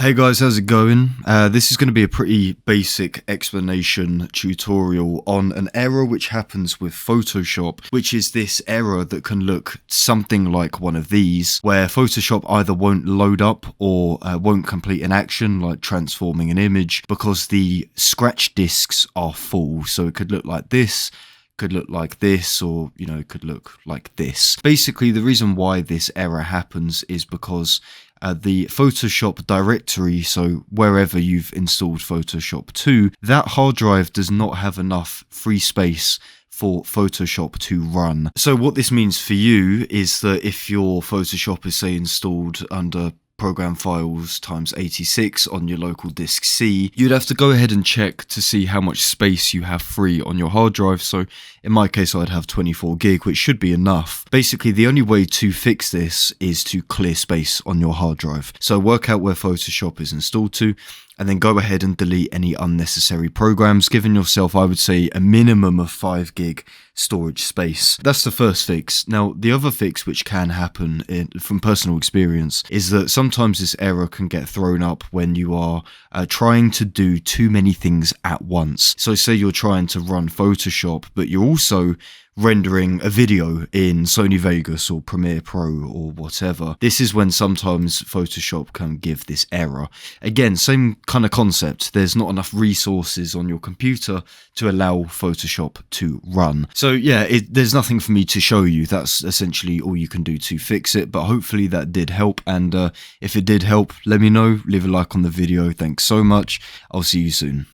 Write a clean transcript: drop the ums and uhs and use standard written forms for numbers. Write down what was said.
Hey guys, how's it going? This is going to be a pretty basic explanation tutorial on an error which happens with Photoshop, which is this error that can look something like one of these, where Photoshop either won't load up or won't complete an action like transforming an image because the scratch disks are full. So it could look like this, could look like this, or it could look like this. Basically, the reason why this error happens is because the Photoshop directory, so wherever you've installed Photoshop to, that hard drive does not have enough free space for Photoshop to run. So what this means for you is that if your Photoshop is, say, installed under program files times 86 on your local disk C, you'd have to go ahead and check to see how much space you have free on your hard drive. So in my case, I'd have 24 gig, which should be enough. Basically, the only way to fix this is to clear space on your hard drive. So work out where Photoshop is installed to, and then go ahead and delete any unnecessary programs, giving yourself, I would say, a minimum of 5 gig storage space. That's the first fix. Now, the other fix which can happen from personal experience is that sometimes this error can get thrown up when you are trying to do too many things at once. So say you're trying to run Photoshop, but you're also rendering a video in Sony Vegas or Premiere Pro or whatever. This is when sometimes Photoshop can give this error. Again, same kind of concept. There's not enough resources on your computer to allow Photoshop to run. So yeah, there's nothing for me to show you. That's essentially all you can do to fix it, but hopefully that did help. And if it did help, let me know. Leave a like on the video. Thanks so much. I'll see you soon.